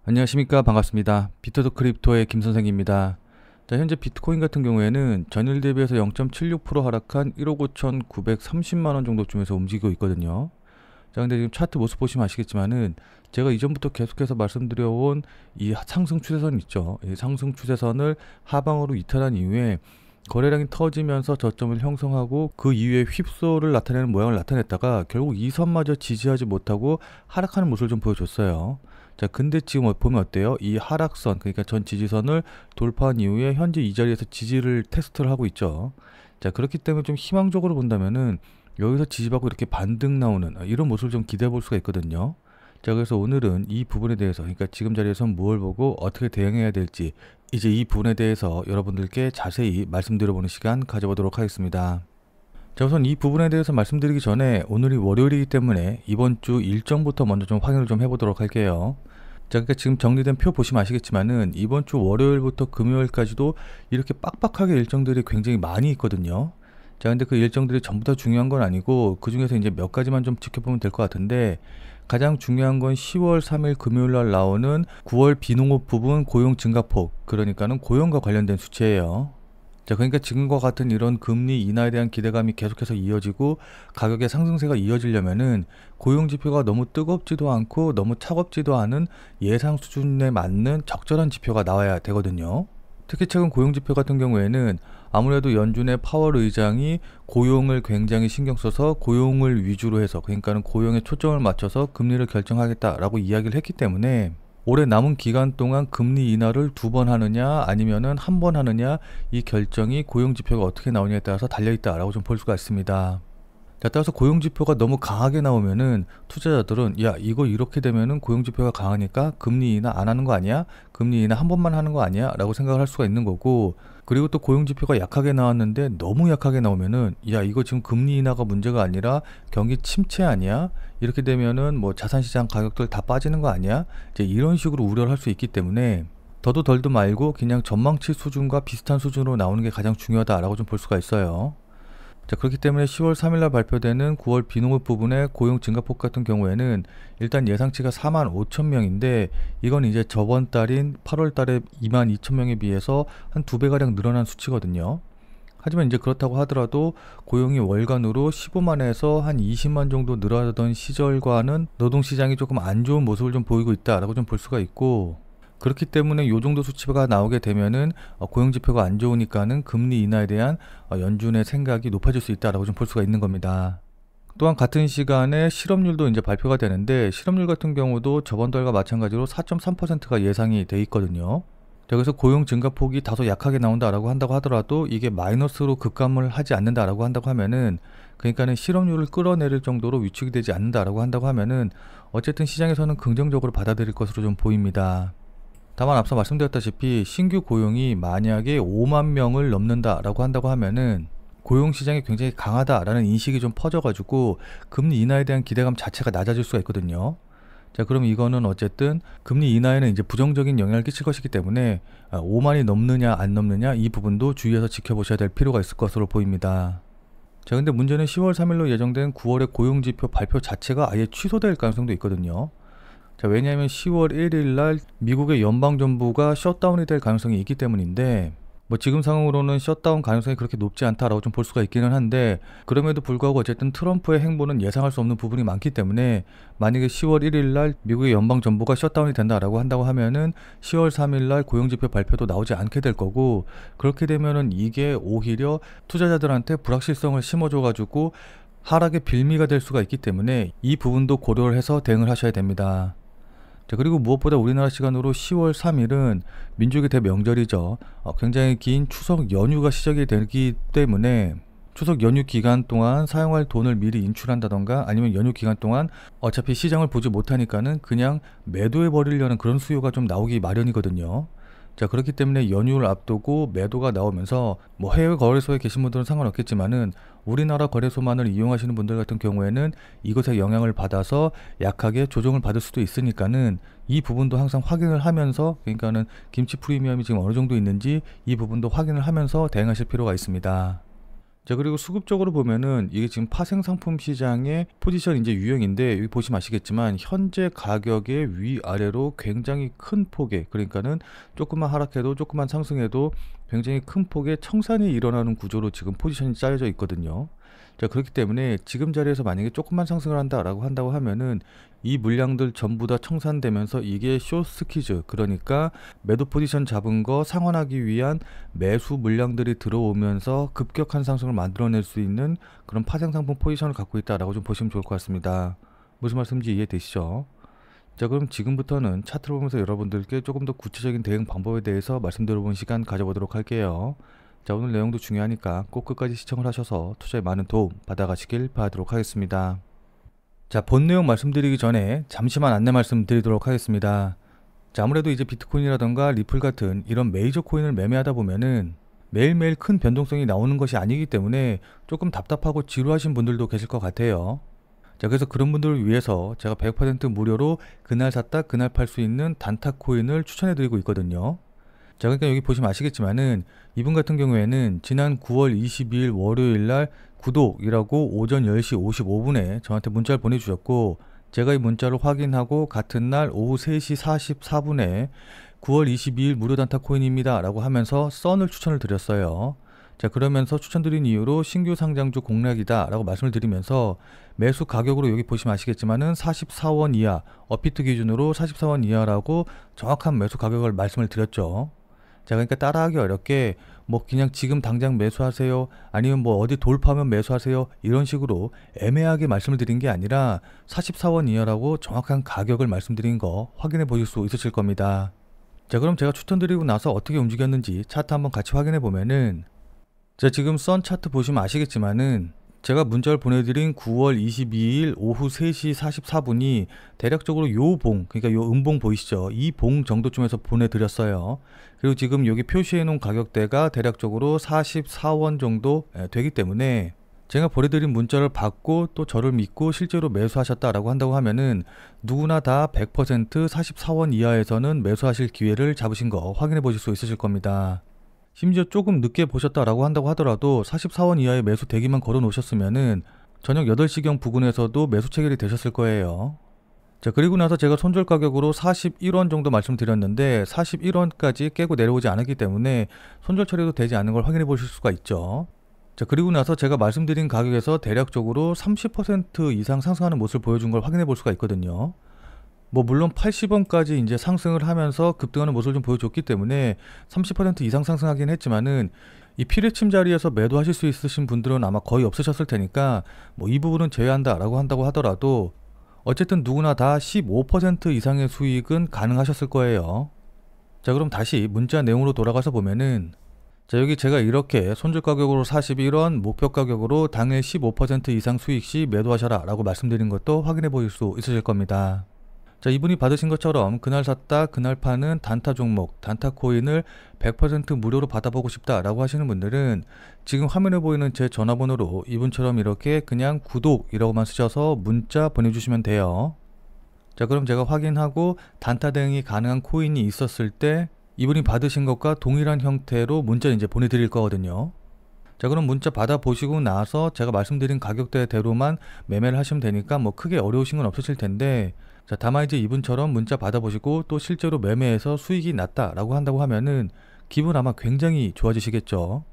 안녕하십니까. 반갑습니다. 비트도 크립토의 김선생입니다. 자, 현재 비트코인 같은 경우에는 전일 대비해서 0.76% 하락한 1억 5,930만원 정도쯤에서 움직이고 있거든요. 자, 근데 지금 차트 모습 보시면 아시겠지만은 제가 이전부터 계속해서 말씀드려온 이 상승 추세선 있죠. 이 상승 추세선을 하방으로 이탈한 이후에 거래량이 터지면서 저점을 형성하고 그 이후에 휩소를 나타내는 모양을 나타냈다가 결국 이 선마저 지지하지 못하고 하락하는 모습을 좀 보여줬어요. 자, 근데 지금 보면 어때요? 이 하락선, 그러니까 전 지지선을 돌파한 이후에 현재 이 자리에서 지지를 테스트를 하고 있죠. 자, 그렇기 때문에 좀 희망적으로 본다면은 여기서 지지받고 이렇게 반등 나오는 이런 모습을 좀 기대해 볼 수가 있거든요. 자, 그래서 오늘은 이 부분에 대해서, 그러니까 지금 자리에서 무엇을 보고 어떻게 대응해야 될지, 이제 이 부분에 대해서 여러분들께 자세히 말씀드려보는 시간 가져보도록 하겠습니다. 자, 우선 이 부분에 대해서 말씀드리기 전에 오늘이 월요일이기 때문에 이번 주 일정부터 먼저 좀 확인을 좀 해보도록 할게요. 자, 그러니까 지금 정리된 표 보시면 아시겠지만은 이번 주 월요일부터 금요일까지도 이렇게 빡빡하게 일정들이 굉장히 많이 있거든요. 자, 근데 그 일정들이 전부 다 중요한 건 아니고 그 중에서 이제 몇 가지만 좀 지켜보면 될 것 같은데, 가장 중요한 건 10월 3일 금요일 날 나오는 9월 비농업 부분 고용 증가폭, 그러니까는 고용과 관련된 수치예요. 자, 그러니까 지금과 같은 이런 금리 인하에 대한 기대감이 계속해서 이어지고 가격의 상승세가 이어지려면은 고용 지표가 너무 뜨겁지도 않고 너무 차갑지도 않은 예상 수준에 맞는 적절한 지표가 나와야 되거든요. 특히 최근 고용 지표 같은 경우에는 아무래도 연준의 파월 의장이 고용을 굉장히 신경 써서 고용을 위주로 해서, 그러니까는 고용에 초점을 맞춰서 금리를 결정하겠다라고 이야기를 했기 때문에 올해 남은 기간 동안 금리 인하를 2번 하느냐 아니면은 1번 하느냐, 이 결정이 고용지표가 어떻게 나오냐에 따라서 달려있다라고 좀 볼 수가 있습니다. 자, 따라서 고용지표가 너무 강하게 나오면은 투자자들은 야, 이거 이렇게 되면은 고용지표가 강하니까 금리 인하 안 하는 거 아니야? 금리 인하 1번만 하는 거 아니야? 라고 생각을 할 수가 있는 거고, 그리고 또 고용지표가 약하게 나왔는데 너무 약하게 나오면은 야, 이거 지금 금리 인하가 문제가 아니라 경기 침체 아니야? 이렇게 되면은 뭐 자산시장 가격들 다 빠지는 거 아니야? 이제 이런 식으로 우려를 할 수 있기 때문에 더도 덜도 말고 그냥 전망치 수준과 비슷한 수준으로 나오는 게 가장 중요하다라고 좀 볼 수가 있어요. 자, 그렇기 때문에 10월 3일날 발표되는 9월 비농업 부분의 고용 증가폭 같은 경우에는 일단 예상치가 4만 5천 명인데, 이건 이제 저번 달인 8월 달에 2만 2천 명에 비해서 한 2배가량 늘어난 수치거든요. 하지만 이제 그렇다고 하더라도 고용이 월간으로 15만에서 한 20만 정도 늘어나던 시절과는 노동시장이 조금 안 좋은 모습을 좀 보이고 있다라고 좀 볼 수가 있고, 그렇기 때문에 요 정도 수치가 나오게 되면은 고용지표가 안 좋으니까는 금리 인하에 대한 연준의 생각이 높아질 수 있다라고 좀 볼 수가 있는 겁니다. 또한 같은 시간에 실업률도 이제 발표가 되는데, 실업률 같은 경우도 저번 달과 마찬가지로 4.3%가 예상이 돼 있거든요. 자, 그래서 고용 증가폭이 다소 약하게 나온다라고 한다고 하더라도 이게 마이너스로 급감을 하지 않는다라고 한다고 하면은, 그러니까는 실업률을 끌어내릴 정도로 위축이 되지 않는다라고 한다고 하면은 어쨌든 시장에서는 긍정적으로 받아들일 것으로 좀 보입니다. 다만 앞서 말씀드렸다시피 신규 고용이 만약에 5만 명을 넘는다라고 한다고 하면은 고용시장이 굉장히 강하다라는 인식이 좀 퍼져가지고 금리 인하에 대한 기대감 자체가 낮아질 수가 있거든요. 자, 그럼 이거는 어쨌든 금리 인하에는 이제 부정적인 영향을 끼칠 것이기 때문에 5만이 넘느냐 안 넘느냐, 이 부분도 주의해서 지켜보셔야 될 필요가 있을 것으로 보입니다. 자, 근데 문제는 10월 3일로 예정된 9월의 고용지표 발표 자체가 아예 취소될 가능성도 있거든요. 자, 왜냐하면 10월 1일 날 미국의 연방정부가 셧다운이 될 가능성이 있기 때문인데, 뭐 지금 상황으로는 셧다운 가능성이 그렇게 높지 않다라고 좀 볼 수가 있기는 한데, 그럼에도 불구하고 어쨌든 트럼프의 행보는 예상할 수 없는 부분이 많기 때문에 만약에 10월 1일 날 미국의 연방정부가 셧다운이 된다라고 한다고 하면은 10월 3일 날 고용지표 발표도 나오지 않게 될 거고, 그렇게 되면은 이게 오히려 투자자들한테 불확실성을 심어줘가지고 하락의 빌미가 될 수가 있기 때문에 이 부분도 고려를 해서 대응을 하셔야 됩니다. 자, 그리고 무엇보다 우리나라 시간으로 10월 3일은 민족의 대명절이죠. 굉장히 긴 추석 연휴가 시작이 되기 때문에 추석 연휴 기간 동안 사용할 돈을 미리 인출한다던가, 아니면 연휴 기간 동안 어차피 시장을 보지 못하니까는 그냥 매도해 버리려는 그런 수요가 좀 나오기 마련이거든요. 자, 그렇기 때문에 연휴를 앞두고 매도가 나오면서 뭐 해외 거래소에 계신 분들은 상관없겠지만은 우리나라 거래소만을 이용하시는 분들 같은 경우에는 이것에 영향을 받아서 약하게 조정을 받을 수도 있으니까는 이 부분도 항상 확인을 하면서, 그러니까는 김치 프리미엄이 지금 어느 정도 있는지 이 부분도 확인을 하면서 대응하실 필요가 있습니다. 자, 그리고 수급적으로 보면은 이게 지금 파생 상품 시장의 포지션 이제 유형인데, 여기 보시면 아시겠지만 현재 가격의 위아래로 굉장히 큰 폭의, 그러니까는 조금만 하락해도 조금만 상승해도 굉장히 큰 폭의 청산이 일어나는 구조로 지금 포지션이 짜여져 있거든요. 자, 그렇기 때문에 지금 자리에서 만약에 조금만 상승을 한다고 하면은 이 물량들 전부 다 청산되면서 이게 숏 스퀴즈, 그러니까 매도 포지션 잡은 거 상환하기 위한 매수 물량들이 들어오면서 급격한 상승을 만들어낼 수 있는 그런 파생 상품 포지션을 갖고 있다라고 좀 보시면 좋을 것 같습니다. 무슨 말씀인지 이해되시죠? 자, 그럼 지금부터는 차트를 보면서 여러분들께 조금 더 구체적인 대응 방법에 대해서 말씀드려보는 시간 가져보도록 할게요. 자, 오늘 내용도 중요하니까 꼭 끝까지 시청을 하셔서 투자에 많은 도움 받아가시길 바라도록 하겠습니다. 자, 본 내용 말씀드리기 전에 잠시만 안내 말씀드리도록 하겠습니다. 자, 아무래도 이제 비트코인이라던가 리플 같은 이런 메이저 코인을 매매하다 보면은 매일매일 큰 변동성이 나오는 것이 아니기 때문에 조금 답답하고 지루하신 분들도 계실 것 같아요. 자, 그래서 그런 분들을 위해서 제가 100% 무료로 그날 샀다 그날 팔 수 있는 단타 코인을 추천해 드리고 있거든요. 자, 그러니까 여기 보시면 아시겠지만은 이분 같은 경우에는 지난 9월 22일 월요일날 구독이라고 오전 10시 55분에 저한테 문자를 보내주셨고, 제가 이 문자를 확인하고 같은 날 오후 3시 44분에 9월 22일 무료 단타 코인입니다 라고 하면서 썬을 추천을 드렸어요. 자, 그러면서 추천드린 이유로 신규 상장주 공략이다 라고 말씀을 드리면서 매수 가격으로 여기 보시면 아시겠지만은 44원 이하, 업비트 기준으로 44원 이하라고 정확한 매수 가격을 말씀을 드렸죠. 자, 그러니까 따라하기 어렵게 뭐 그냥 지금 당장 매수하세요, 아니면 뭐 어디 돌파하면 매수하세요, 이런 식으로 애매하게 말씀을 드린 게 아니라 44원 이하라고 정확한 가격을 말씀드린 거 확인해 보실 수 있으실 겁니다. 자, 그럼 제가 추천드리고 나서 어떻게 움직였는지 차트 한번 같이 확인해 보면은, 자, 지금 썬 차트 보시면 아시겠지만은 제가 문자를 보내드린 9월 22일 오후 3시 44분이 대략적으로 요 봉, 그러니까 요 음봉 보이시죠? 이 봉 정도쯤에서 보내드렸어요. 그리고 지금 여기 표시해 놓은 가격대가 대략적으로 44원 정도 되기 때문에 제가 보내드린 문자를 받고 또 저를 믿고 실제로 매수하셨다라고 한다고 하면은 누구나 다 100% 44원 이하에서는 매수하실 기회를 잡으신 거 확인해 보실 수 있으실 겁니다. 심지어 조금 늦게 보셨다라고 한다고 하더라도 44원 이하의 매수 대기만 걸어 놓으셨으면은 저녁 8시경 부근에서도 매수 체결이 되셨을 거예요. 자, 그리고 나서 제가 손절 가격으로 41원 정도 말씀드렸는데 41원까지 깨고 내려오지 않았기 때문에 손절 처리도 되지 않은 걸 확인해 보실 수가 있죠. 자, 그리고 나서 제가 말씀드린 가격에서 대략적으로 30% 이상 상승하는 모습을 보여준 걸 확인해 볼 수가 있거든요. 뭐 물론 80원까지 이제 상승을 하면서 급등하는 모습을 좀 보여줬기 때문에 30% 이상 상승하긴 했지만은 이 피레침 자리에서 매도하실 수 있으신 분들은 아마 거의 없으셨을 테니까 뭐 이 부분은 제외한다라고 한다고 하더라도 어쨌든 누구나 다 15% 이상의 수익은 가능하셨을 거예요. 자, 그럼 다시 문자 내용으로 돌아가서 보면은, 자, 여기 제가 이렇게 손절 가격으로 41원, 목표 가격으로 당일 15% 이상 수익 시 매도하셔라 라고 말씀드린 것도 확인해 보실 수 있으실 겁니다. 자, 이분이 받으신 것처럼 그날 샀다 그날 파는 단타 종목, 단타 코인을 100% 무료로 받아보고 싶다 라고 하시는 분들은 지금 화면에 보이는 제 전화번호로 이분처럼 이렇게 그냥 구독이라고만 쓰셔서 문자 보내주시면 돼요. 자, 그럼 제가 확인하고 단타 대응이 가능한 코인이 있었을 때 이분이 받으신 것과 동일한 형태로 문자를 이제 보내드릴 거거든요. 자, 그럼 문자 받아보시고 나서 제가 말씀드린 가격대대로만 매매를 하시면 되니까 뭐 크게 어려우신 건 없으실 텐데, 자, 다만 이제 이분처럼 문자 받아보시고 또 실제로 매매해서 수익이 났다라고 한다고 하면은 기분 아마 굉장히 좋아지시겠죠.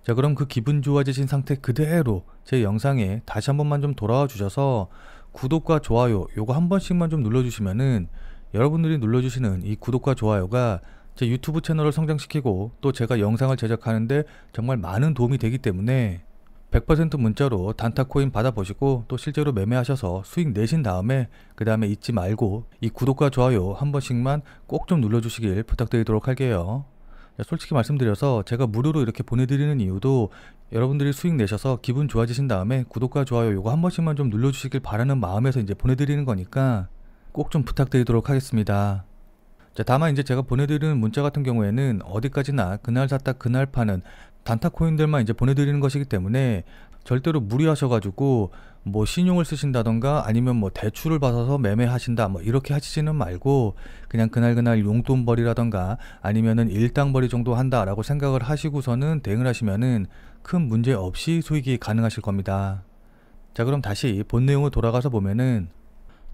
자, 그럼 그 기분 좋아지신 상태 그대로 제 영상에 다시 한 번만 좀 돌아와 주셔서 구독과 좋아요 요거 한 번씩만 좀 눌러주시면은 여러분들이 눌러주시는 이 구독과 좋아요가 제 유튜브 채널을 성장시키고 또 제가 영상을 제작하는데 정말 많은 도움이 되기 때문에 100% 문자로 단타 코인 받아보시고 또 실제로 매매하셔서 수익 내신 다음에 그 다음에 잊지 말고 이 구독과 좋아요 한 번씩만 꼭 좀 눌러주시길 부탁드리도록 할게요. 솔직히 말씀드려서 제가 무료로 이렇게 보내드리는 이유도 여러분들이 수익 내셔서 기분 좋아지신 다음에 구독과 좋아요 요거 한 번씩만 좀 눌러주시길 바라는 마음에서 이제 보내드리는 거니까 꼭 좀 부탁드리도록 하겠습니다. 자, 다만 이제 제가 보내드리는 문자 같은 경우에는 어디까지나 그날 샀다 그날 파는 단타 코인들만 이제 보내드리는 것이기 때문에 절대로 무리하셔가지고 뭐 신용을 쓰신다던가 아니면 뭐 대출을 받아서 매매하신다 뭐 이렇게 하시지는 말고 그냥 그날그날 용돈벌이라던가 아니면은 일당벌이 정도 한다라고 생각을 하시고서는 대응을 하시면은 큰 문제 없이 수익이 가능하실 겁니다. 자, 그럼 다시 본 내용으로 돌아가서 보면은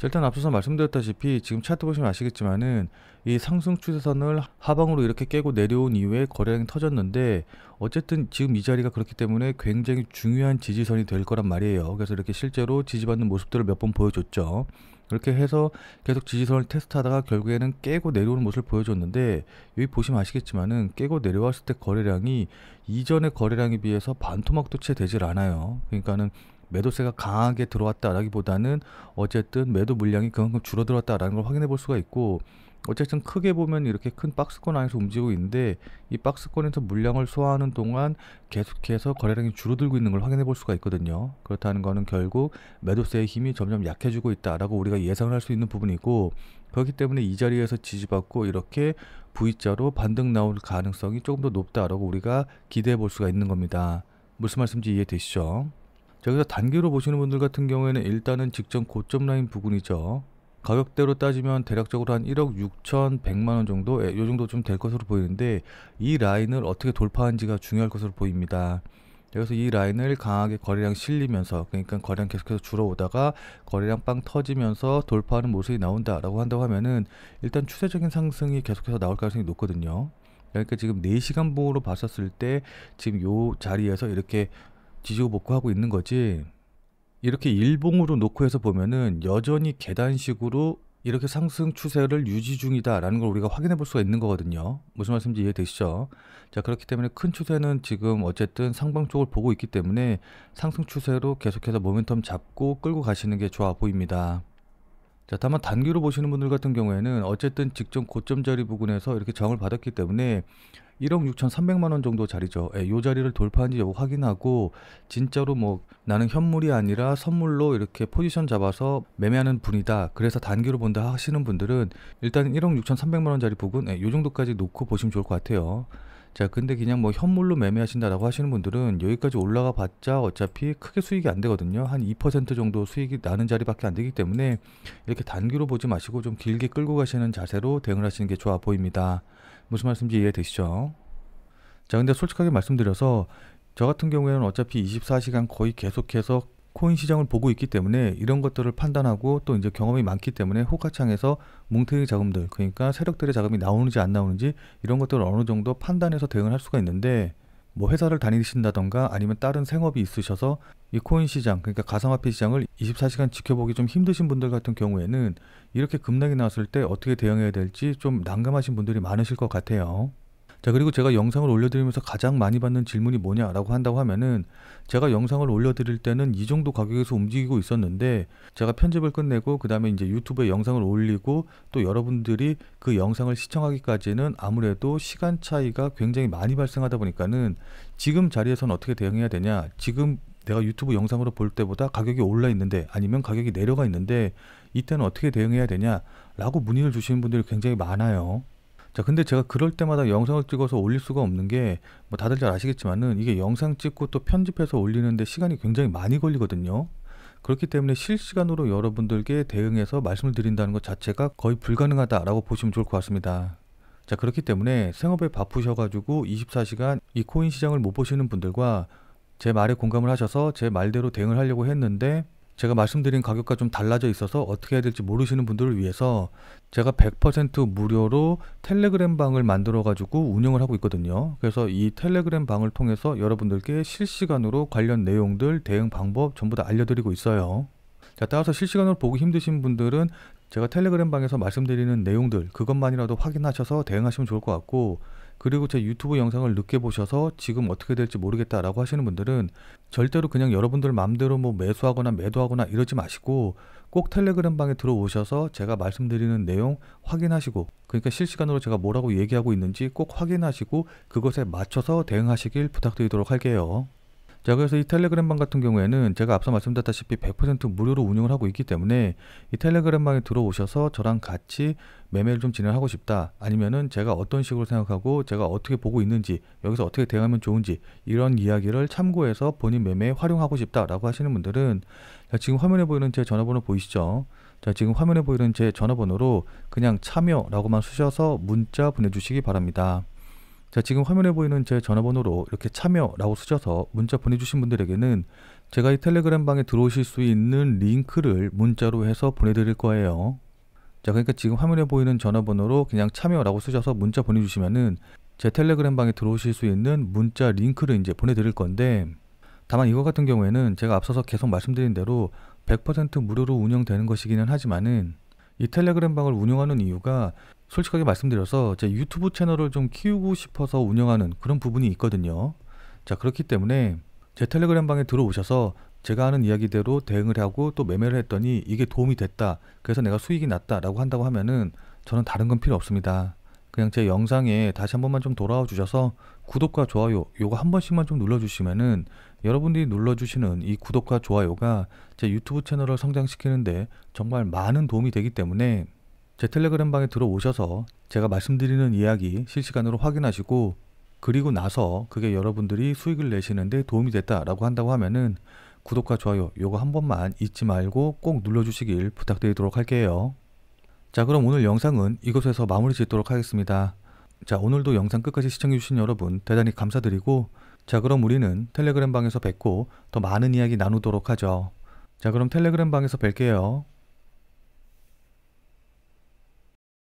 일단 앞서서 말씀드렸다시피 지금 차트 보시면 아시겠지만은 이 상승 추세선을 하방으로 이렇게 깨고 내려온 이후에 거래량이 터졌는데 어쨌든 지금 이 자리가 그렇기 때문에 굉장히 중요한 지지선이 될 거란 말이에요. 그래서 이렇게 실제로 지지받는 모습들을 몇 번 보여줬죠. 그렇게 해서 계속 지지선을 테스트하다가 결국에는 깨고 내려오는 모습을 보여줬는데 여기 보시면 아시겠지만은 깨고 내려왔을 때 거래량이 이전의 거래량에 비해서 반토막도 채 되질 않아요. 그러니까는 매도세가 강하게 들어왔다라기보다는 어쨌든 매도 물량이 그만큼 줄어들었다라는 걸 확인해 볼 수가 있고, 어쨌든 크게 보면 이렇게 큰 박스권 안에서 움직이고 있는데 이 박스권에서 물량을 소화하는 동안 계속해서 거래량이 줄어들고 있는 걸 확인해 볼 수가 있거든요. 그렇다는 거는 결국 매도세의 힘이 점점 약해지고 있다라고 우리가 예상을 할 수 있는 부분이고, 그렇기 때문에 이 자리에서 지지받고 이렇게 V자로 반등 나올 가능성이 조금 더 높다라고 우리가 기대해 볼 수가 있는 겁니다. 무슨 말씀인지 이해되시죠? 자, 여기서 단기로 보시는 분들 같은 경우에는 일단은 직전 고점 라인 부근이죠. 가격대로 따지면 대략적으로 한 1억 6,100만원 정도, 요 정도 좀 될 것으로 보이는데 이 라인을 어떻게 돌파한지가 중요할 것으로 보입니다. 그래서 이 라인을 강하게 거래량 실리면서, 그러니까 거래량 계속해서 줄어오다가 거래량 빵 터지면서 돌파하는 모습이 나온다라고 한다고 하면은 일단 추세적인 상승이 계속해서 나올 가능성이 높거든요. 그러니까 지금 4시간 봉으로 봤었을 때 지금 요 자리에서 이렇게 지지고 복구하고 있는 거지, 이렇게 일봉으로 놓고 해서 보면은 여전히 계단식으로 이렇게 상승 추세를 유지 중이다라는 걸 우리가 확인해 볼 수가 있는 거거든요. 무슨 말씀인지 이해되시죠? 자, 그렇기 때문에 큰 추세는 지금 어쨌든 상방 쪽을 보고 있기 때문에 상승 추세로 계속해서 모멘텀 잡고 끌고 가시는 게 좋아 보입니다. 자, 다만 단기로 보시는 분들 같은 경우에는 어쨌든 직전 고점 자리 부근에서 이렇게 저항을 받았기 때문에 1억 6,300만원 정도 자리죠. 예, 요 자리를 돌파한지 여부 확인하고 진짜로 뭐 나는 현물이 아니라 선물로 이렇게 포지션 잡아서 매매하는 분이다, 그래서 단기로 본다 하시는 분들은 일단 1억 6,300만원 자리 부근, 예, 요 정도까지 놓고 보시면 좋을 것 같아요. 자, 근데 그냥 뭐 현물로 매매하신다라고 하시는 분들은 여기까지 올라가 봤자 어차피 크게 수익이 안 되거든요. 한 2% 정도 수익이 나는 자리밖에 안 되기 때문에 이렇게 단기로 보지 마시고 좀 길게 끌고 가시는 자세로 대응을 하시는 게 좋아 보입니다. 무슨 말씀인지 이해되시죠? 자, 근데 솔직하게 말씀드려서 저 같은 경우에는 어차피 24시간 거의 계속해서 코인 시장을 보고 있기 때문에 이런 것들을 판단하고 또 이제 경험이 많기 때문에 호가창에서 뭉탱이 자금들, 그러니까 세력들의 자금이 나오는지 안 나오는지 이런 것들을 어느 정도 판단해서 대응을 할 수가 있는데, 뭐 회사를 다니신다던가 아니면 다른 생업이 있으셔서 이 코인 시장, 그러니까 가상화폐 시장을 24시간 지켜보기 좀 힘드신 분들 같은 경우에는 이렇게 급락이 나왔을 때 어떻게 대응해야 될지 좀 난감하신 분들이 많으실 것 같아요. 자, 그리고 제가 영상을 올려드리면서 가장 많이 받는 질문이 뭐냐라고 한다고 하면은, 제가 영상을 올려드릴 때는 이 정도 가격에서 움직이고 있었는데 제가 편집을 끝내고 그 다음에 이제 유튜브에 영상을 올리고 또 여러분들이 그 영상을 시청하기까지는 아무래도 시간 차이가 굉장히 많이 발생하다 보니까는 지금 자리에서는 어떻게 대응해야 되냐, 지금 내가 유튜브 영상으로 볼 때보다 가격이 올라 있는데 아니면 가격이 내려가 있는데 이때는 어떻게 대응해야 되냐 라고 문의를 주시는 분들이 굉장히 많아요. 자, 근데 제가 그럴 때마다 영상을 찍어서 올릴 수가 없는 게, 뭐 다들 잘 아시겠지만은 이게 영상 찍고 또 편집해서 올리는데 시간이 굉장히 많이 걸리거든요. 그렇기 때문에 실시간으로 여러분들께 대응해서 말씀을 드린다는 것 자체가 거의 불가능하다라고 보시면 좋을 것 같습니다. 자, 그렇기 때문에 생업에 바쁘셔가지고 24시간 이 코인 시장을 못 보시는 분들과 제 말에 공감을 하셔서 제 말대로 대응을 하려고 했는데 제가 말씀드린 가격과 좀 달라져 있어서 어떻게 해야 될지 모르시는 분들을 위해서 제가 100% 무료로 텔레그램 방을 만들어 가지고 운영을 하고 있거든요. 그래서 이 텔레그램 방을 통해서 여러분들께 실시간으로 관련 내용들, 대응 방법 전부 다 알려드리고 있어요. 자, 따라서 실시간으로 보기 힘드신 분들은 제가 텔레그램 방에서 말씀드리는 내용들 그것만이라도 확인하셔서 대응하시면 좋을 것 같고, 그리고 제 유튜브 영상을 늦게 보셔서 지금 어떻게 될지 모르겠다라고 하시는 분들은 절대로 그냥 여러분들 마음대로 뭐 매수하거나 매도하거나 이러지 마시고 꼭 텔레그램 방에 들어오셔서 제가 말씀드리는 내용 확인하시고, 그러니까 실시간으로 제가 뭐라고 얘기하고 있는지 꼭 확인하시고 그것에 맞춰서 대응하시길 부탁드리도록 할게요. 자, 그래서 이 텔레그램 방 같은 경우에는 제가 앞서 말씀드렸다시피 100% 무료로 운영을 하고 있기 때문에 이 텔레그램 방에 들어오셔서 저랑 같이 매매를 좀 진행하고 싶다. 아니면은 제가 어떤 식으로 생각하고 제가 어떻게 보고 있는지, 여기서 어떻게 대응하면 좋은지 이런 이야기를 참고해서 본인 매매에 활용하고 싶다라고 하시는 분들은 자, 지금 화면에 보이는 제 전화번호 보이시죠? 자, 지금 화면에 보이는 제 전화번호로 그냥 참여라고만 쓰셔서 문자 보내주시기 바랍니다. 자, 지금 화면에 보이는 제 전화번호로 이렇게 참여라고 쓰셔서 문자 보내주신 분들에게는 제가 이 텔레그램 방에 들어오실 수 있는 링크를 문자로 해서 보내드릴 거예요. 자, 그러니까 지금 화면에 보이는 전화번호로 그냥 참여라고 쓰셔서 문자 보내주시면은 제 텔레그램 방에 들어오실 수 있는 문자 링크를 이제 보내드릴 건데, 다만 이거 같은 경우에는 제가 앞서서 계속 말씀드린 대로 100% 무료로 운영되는 것이기는 하지만은 이 텔레그램 방을 운영하는 이유가 솔직하게 말씀드려서 제 유튜브 채널을 좀 키우고 싶어서 운영하는 그런 부분이 있거든요. 자, 그렇기 때문에 제 텔레그램 방에 들어오셔서 제가 하는 이야기대로 대응을 하고 또 매매를 했더니 이게 도움이 됐다. 그래서 내가 수익이 났다라고 한다고 하면은 저는 다른 건 필요 없습니다. 그냥 제 영상에 다시 한 번만 좀 돌아와 주셔서 구독과 좋아요 요거 한 번씩만 좀 눌러주시면은 여러분들이 눌러주시는 이 구독과 좋아요가 제 유튜브 채널을 성장시키는데 정말 많은 도움이 되기 때문에 제 텔레그램 방에 들어오셔서 제가 말씀드리는 이야기 실시간으로 확인하시고, 그리고 나서 그게 여러분들이 수익을 내시는데 도움이 됐다라고 한다고 하면은 구독과 좋아요 요거 한 번만 잊지 말고 꼭 눌러주시길 부탁드리도록 할게요. 자, 그럼 오늘 영상은 이것에서 마무리 짓도록 하겠습니다. 자, 오늘도 영상 끝까지 시청해주신 여러분 대단히 감사드리고, 자, 그럼 우리는 텔레그램 방에서 뵙고 더 많은 이야기 나누도록 하죠. 자, 그럼 텔레그램 방에서 뵐게요.